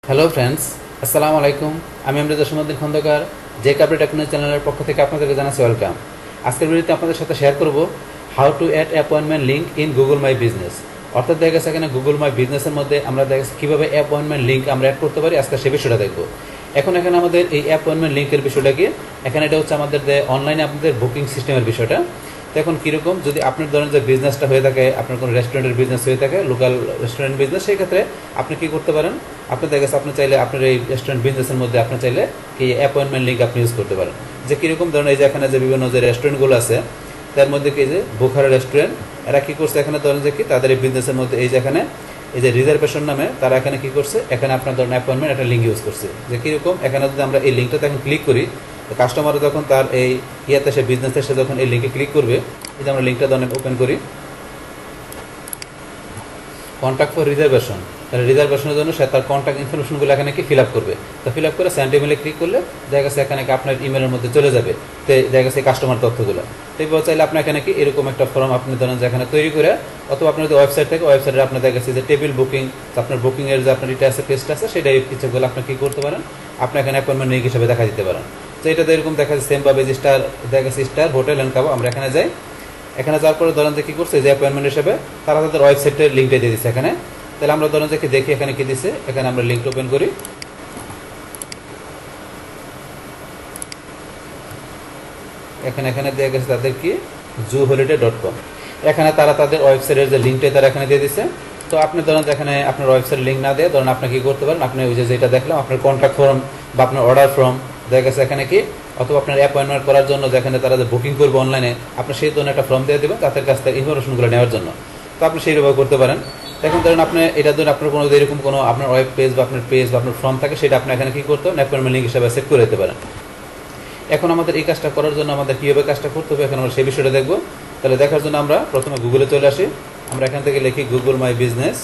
Hello friends, আসসালামু আলাইকুম। আমি আমরিদা সুমদ্দিন খন্দকার, যে কাপড় টেকনোলজি চ্যানেলের পক্ষ থেকে আপনাদেরকে জানাচ্ছি ওয়েলকাম। আজকের ভিডিওতে আপনাদের সাথে শেয়ার করব how to add appointment link in Google My Business. অর্থাৎ দেখা গেছে এখানে গুগল মাই বিজনেসের মধ্যে আমরা দেখা গেছে কীভাবে অ্যাপয়েন্টমেন্ট লিঙ্ক আমরা অ্যাড করতে পারি, আজকে সে বিষয়টা দেখবো। এখন এখানে আমাদের এই অ্যাপয়েন্টমেন্ট লিঙ্কের বিষয়টা কি, এখানে এটা হচ্ছে আমাদের অনলাইনে আপনাদের বুকিং সিস্টেমের বিষয়টা। তো এখন কীরকম, যদি আপনার ধরেন যে বিজনেসটা হয়ে থাকে, আপনার কোনো রেস্টুরেন্টের বিজনেস হয়ে থাকে, লোকাল রেস্টুরেন্ট বিজনেস, সেই ক্ষেত্রে আপনি কী করতে পারেন, আপনি দেখা গেছে আপনি চাইলে আপনার এই রেস্টুরেন্ট বিজনেসের মধ্যে আপনি চাইলে কি অ্যাপয়েন্টমেন্ট লিঙ্ক আপনি ইউজ করতে পারেন। যে কীরকম ধরেন এই যে এখানে যে বিভিন্ন যে রেস্টুরেন্টগুলো আছে তার মধ্যে কি যে বুখারা রেস্টুরেন্ট, এরা কী করছে এখানে ধরেন যে কি তাদের এই বিজনেসের মধ্যে এই যে এখানে এই যে রিজার্ভেশন নামে তারা এখানে কী করছে, এখানে আপনার ধরেন অ্যাপয়েন্টমেন্ট একটা লিঙ্ক ইউজ করছে। যে কীরকম, এখানে যদি আমরা এই লিঙ্কটাতে এখন ক্লিক করি, তো কাস্টমার যখন তার এই ইয়াতে সে বিজনেসে সে যখন এই লিঙ্কে ক্লিক করবে, এই যে আমরা লিঙ্কটা ধরেন ওপেন করি, কন্ট্যাক্ট ফর রিজার্ভেশন, তাহলে রিজার্ভেশনের জন্য সে তার কন্ট্যাক্ট ইনফরমেশনগুলো এখানে কি ফিল আপ করবে। তো ফিল আপ করে সেন্ড ইমেলে ক্লিক করলে দেখা গেছে এখানে কি আপনার ইমেলের মধ্যে চলে যাবে, তো দেখা গেছে কাস্টমার তথ্যগুলো। তো এবার চাইলে আপনি এখানে কি এরকম একটা ফর্ম আপনি ধরেন যে এখানে তৈরি করে, অথবা আপনার যে ওয়েবসাইট থেকে ওয়েবসাইটে আপনার দেখা গেছে যে টেবিল বুকিং, আপনার বুকিংয়ের যে আপনার এটা আছে পেজটা আছে, সেটাই কিছুগুলো আপনি কী করতে পারেন, আপনি এখানে অ্যাপয়েন্টমেন্ট লিঙ্ক হিসেবে দেখা দিতে পারেন। তো এটা এরকম দেখা যাচ্ছে সেমভাবে যে স্টার দেখা গেছে স্টার হোটেল অ্যান্ড কাবো, আমরা এখানে যাই, এখানে যাওয়ার পরে ধরেন যে কী করছে যে অ্যাপয়েন্টমেন্ট হিসেবে তারা তাদের ওয়েবসাইটের লিঙ্কটা দিয়ে দিচ্ছে এখানে। তাহলে আমরা ধরেন যে দেখি এখানে কি দিছে, এখানে আমরা লিঙ্ক ওপেন করি, এখানে দেওয়া গেছে তাদের কি jooholiday.com, এখানে তারা তাদের ওয়েবসাইটের যে লিঙ্কটা তারা এখানে দিয়ে দিচ্ছে। তো আপনি ধরেন যে এখানে আপনার ওয়েবসাইটের লিঙ্ক না দিয়ে ধরেন আপনি কি করতে পারেন, আপনি ওই যে যেটা দেখলাম আপনার কন্ট্যাক্ট ফর্ম বা আপনার অর্ডার ফর্ম দেখা গেছে এখানে কি, অথবা আপনার অ্যাপয়েন্টমেন্ট করার জন্য যেখানে তারা যে বুকিং করবে অনলাইনে, আপনি সেই ধরনের একটা ফর্ম দিয়ে দেবেন তাদের কাছ থেকে ইনফরমেশনগুলো নেওয়ার জন্য। তো আপনি সেইভাবে করতে পারেন। এখন ধরেন আপনি এটা ধরেন আপনার কোনো এরকম কোনো আপনার ওয়েব পেজ বা আপনার পেজ বা আপনার ফর্ম থাকে, সেটা আপনি এখানে কী করতে পারেন, অ্যাপয়েন্টমেন্ট লিঙ্ক হিসেবে সেট করে দিতে পারেন। এখন আমাদের এই কাজটা করার জন্য আমাদের কীভাবে কাজটা করতে হবে, এখন আমরা সেই বিষয়টা দেখবো। তাহলে দেখার জন্য আমরা প্রথমে গুগলে চলে আসি, আমরা এখান থেকে লিখি গুগল মাই বিজনেস,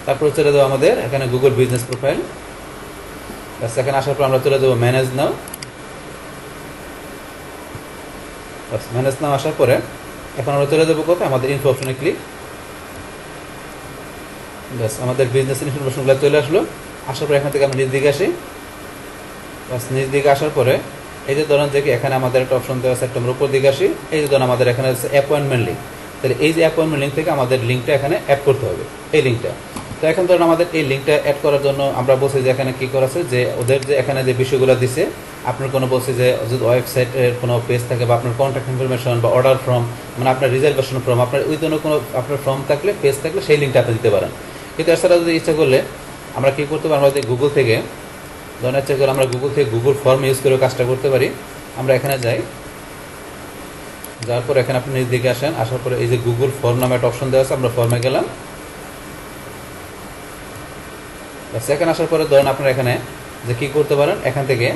তারপর চলে যাবো আমাদের এখানে গুগল বিজনেস প্রোফাইল। বাস এখানে আসার পর আমরা চলে যাবো ম্যানেজ নাও। বাস ম্যানেজ নাও আসার পরে এখন আমরা চলে যাবো কোথায়, আমাদের ইনফো অপশনে ক্লিক। বাস আমাদের বিজনেস ইনফরমেশনগুলো চলে আসলো। আসার পরে এখান থেকে আমরা নিজ দিকে আসি। বাস নিজ দিকে আসার পরে এই যে ধরেন যে এখানে আমাদের একটা অপশন দেওয়া আছে, একটা আমরা উপর দিকে আসি, এই যে ধরেন আমাদের এখানে আছে অ্যাপয়েন্টমেন্ট লিঙ্ক। তাহলে এই যে অ্যাপয়েন্টমেন্ট লিঙ্ক থেকে আমাদের লিঙ্কটা এখানে অ্যাড করতে হবে, এই লিঙ্কটা। তো এখন ধরেন আমাদের এই লিঙ্কটা অ্যাড করার জন্য আমরা বলছি যে এখানে কী করা আছে, যে ওদের যে এখানে যে বিষয়গুলো দিছে, আপনার কোনো বলছি যে যদি ওয়েবসাইটের কোনো পেজ থাকে বা আপনার কন্ট্যাক্ট ইনফরমেশন বা অর্ডার ফর্ম, মানে আপনার রিজার্ভেশন ফর্ম, আপনার ওই জন্য কোনো আপনার ফর্ম থাকলে পেজ থাকলে সেই লিঙ্কটা আপনি দিতে পারেন। কিন্তু এছাড়া যদি ইচ্ছা করলে আমরা কী করতে পারি, আমাদের গুগল থেকে ধরেন ইচ্ছা করে আমরা গুগল থেকে গুগল ফর্ম ইউজ করে কাজটা করতে পারি। আমরা এখানে যাই, যাওয়ার পর এখানে আপনি নিজ দিকে আসেন, আসার পরে এই যে গুগল ফর্ম নামে একটা অপশন দেওয়া আছে, আমরা ফর্মে গেলাম। সেখানে আসার পরে ধরেন আপনার এখানে যে কী করতে পারেন, এখান থেকে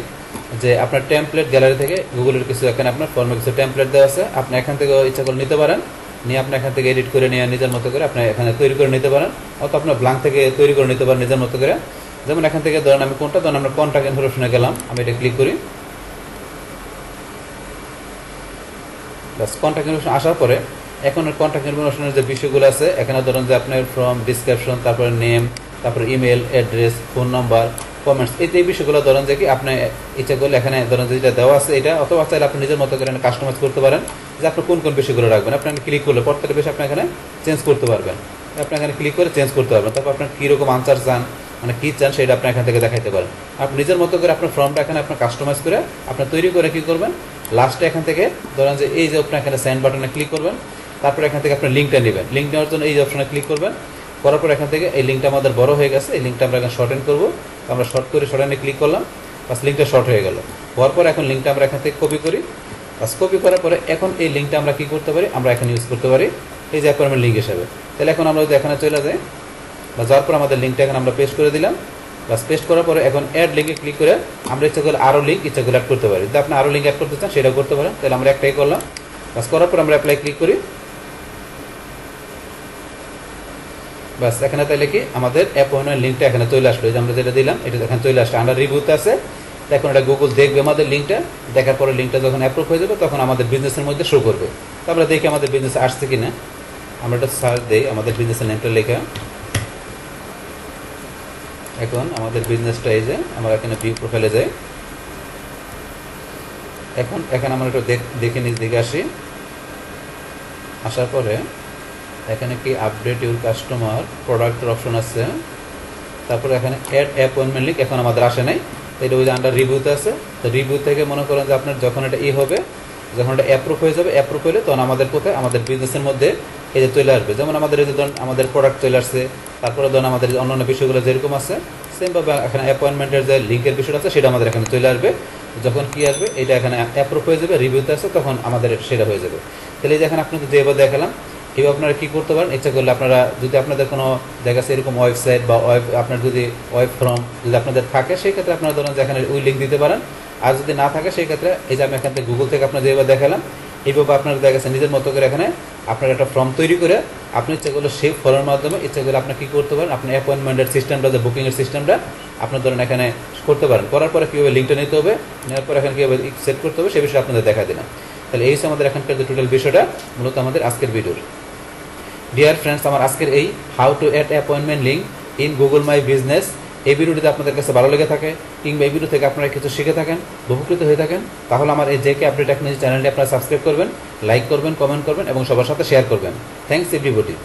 যে আপনার টেমপ্লেট গ্যালারি থেকে গুগলের কিছু এখানে আপনার ফর্মে কিছু টেমপ্লেট দেওয়া আছে, আপনি এখান থেকে ইচ্ছা করে নিতে পারেন, নিয়ে আপনি এখান থেকে এডিট করে নিয়ে নিজের মতো করে আপনি এখানে তৈরি করে নিতে পারেন, অথবা আপনার ব্ল্যাঙ্ক থেকে তৈরি করে নিতে পারেন নিজের মতো করে। যেমন এখান থেকে ধরেন আমি কোনটা, ধরেন আমরা কন্ট্যাক্ট ইনফরমেশনে গেলাম, আমি এটা ক্লিক করি। বাস কন্ট্যাক্ট ইনফরমেশন আসার পরে এখন কন্ট্যাক্ট ইনফরমেশনের যে বিষয়গুলো আছে, এখানে ধরেন যে আপনার ফর্ম, ডিসক্রিপশন, তারপরে নেম, তারপরে email address, phone number, comments, এই বিষয়গুলো ধরেন যে কি আপনি ইচ্ছা করলে এখানে ধরেন যে যেটা দেওয়া আছে এটা, অথবা চাইলে আপনি নিজের মতো করে কাস্টমাইজ করতে পারেন, যে আপনি কোন কোন বিষয়গুলো রাখবেন। আপনি ক্লিক করলে প্রত্যেকটা বিষয় আপনি এখানে চেঞ্জ করতে পারবেন, আপনি এখানে ক্লিক করে চেঞ্জ করতে পারবেন। তারপর আপনার কীরকম আনসার চান, মানে কী চান, সেটা আপনি এখান থেকে দেখাইতে পারেন। আপনি নিজের মতো করে আপনার ফর্মটা এখানে আপনার কাস্টমাইজ করে আপনার তৈরি করে কী করবেন, লাস্টে এখান থেকে ধরেন যে এই যে আপনি এখানে সেন্ড বাটনে ক্লিক করবেন, তারপর এখান থেকে আপনার লিঙ্কটা নেবেন, লিঙ্ক নেওয়ার জন্য এই যে অপশনে ক্লিক করবেন, করার পর এখান থেকে এই লিঙ্কটা আমাদের বড় হয়ে গেছে, এই লিঙ্কটা আমরা এখানে শর্টেন করবো, আমরা শর্ট করে শর্টেনে ক্লিক করলাম, বাস লিঙ্কটা শর্ট হয়ে গেল। হওয়ার পর এখন লিঙ্কটা আমরা এখান থেকে কপি করি, বাস কপি করার পরে এখন এই লিঙ্কটা আমরা কী করতে পারি, আমরা এখানে ইউজ করতে পারি এই যে অ্যাপয়েন্টমেন্ট লিঙ্ক হিসাবে। তাহলে এখন আমরা যদি এখানে চলে যাই, বা যাওয়ার পর আমাদের লিঙ্কটা এখানে আমরা পেস্ট করে দিলাম, বাস পেস্ট করার পরে এখন অ্যাড লিঙ্কে ক্লিক করে আমরা ইচ্ছা করলে আরও লিঙ্ক ইচ্ছা করে অ্যাড করতে পারি। যদি আপনি আরও লিঙ্ক অ্যাড করতে চান সেটাও করতে পারেন। তাহলে আমরা একটাই করলাম, বাস করার পর আমরা অ্যাপ্লাই ক্লিক করি। বাস এখানে তাইলে কি আমাদের অ্যাপয়েন্টমেন্ট লিঙ্কটা এখানে চলে আসলো, এই যে আমরা যেটা দিলাম এটা এখানে চলে আসলো, আন্ডার রিভিউতে আছে। এখন এটা গুগল দেখবে আমাদের লিঙ্কটা, দেখার পরে লিঙ্কটা যখন অ্যাপ্রুভ হয়ে যাবে তখন আমাদের বিজনেসের মধ্যে শো করবে। তো আমরা দেখি আমাদের বিজনেস আসছে কিনা, আমরা একটা সার্চ দিই, আমাদের বিজনেসের নেমটা লেখা, এখন আমাদের বিজনেসটা এই যে আমরা এখানে ভিউ প্রোফাইলে যাই। এখন এখানে আমরা একটু দেখে নিচ দিকে আসি। আসার পরে এখানে কি আপডেট ইউর কাস্টমার প্রোডাক্টের অপশন আছে, তারপরে এখানে অ্যাড অ্যাপয়েন্টমেন্ট লিঙ্ক এখন আমাদের আসে নাই, এটা ওই যে আন্ডার রিভিউতে আছে। তো রিভিউ থেকে মনে করেন যে আপনার যখন এটা হবে, যখন এটা অ্যাপ্রুভ হয়ে যাবে, অ্যাপ্রুভ হলে তখন আমাদের কোথায় আমাদের বিজনেসের মধ্যে এই যে চলে আসবে। যেমন আমাদের এই যে ধরুন আমাদের প্রোডাক্ট চলে আসছে, তারপরে ধরুন আমাদের অন্যান্য বিষয়গুলো যেরকম আছে সেমভাবে এখানে অ্যাপয়েন্টমেন্টের যে লিঙ্কের বিষয়টা আছে সেটা আমাদের এখানে চলে আসবে। যখন কি আসবে এটা এখানে অ্যাপ্রুভ হয়ে যাবে, রিভিউতে আছে, তখন আমাদের সেটা হয়ে যাবে। তাহলে এই যে এখানে আপনাদের যেভাবে দেখালাম এইভাবে আপনারা কী করতে পারেন, ইচ্ছা করলে আপনারা যদি আপনাদের কোনো দেখা যাচ্ছে এরকম ওয়েবসাইট বা আপনার যদি ওয়েব ফর্ম যদি আপনাদের থাকে সেই ক্ষেত্রে আপনারা ধরুন যেখানে ওই লিঙ্ক দিতে পারেন। আর যদি না থাকে সেই ক্ষেত্রে এই যে আমি এখান থেকে গুগল থেকে আপনার যেভাবে দেখালাম এইভাবে আপনারা দেখা যাচ্ছে নিজের মতো করে এখানে আপনার একটা ফর্ম তৈরি করে আপনি ইচ্ছা করলে সেই ফর্মের মাধ্যমে ইচ্ছা করলে আপনি কী করতে পারেন, আপনি অ্যাপয়েন্টমেন্টের সিস্টেমটা যে বুকিংয়ের সিস্টেমটা আপনার ধরেন এখানে করতে পারেন। করার পরে কীভাবে লিঙ্কটা নিতে হবে, নেওয়ার পর এখানে কীভাবে সেট করতে হবে সে বিষয়ে আপনাদের দেখা দিলাম। তাহলে এই হচ্ছে আমাদের এখানকার যে টোটাল বিষয়টা মূলত আমাদের আজকের ভিডিওর। ডিয়ার ফ্রেন্ডস, আমার আজকের এই how to add appointment link in Google My Business এই ভিডিওটিতে আপনাদের কাছে ভালো লেগে থাকে কিংবা এই ভিডিও থেকে আপনারা কিছু শিখে থাকেন, উপকৃত হয়ে থাকেন, তাহলে আমার এই জেকে আপডেট টেকনোলজি চ্যানেলটি আপনারা সাবস্ক্রাইব করবেন, লাইক করবেন, কমেন্ট করবেন এবং সবার সাথে শেয়ার করবেন। Thanks everybody.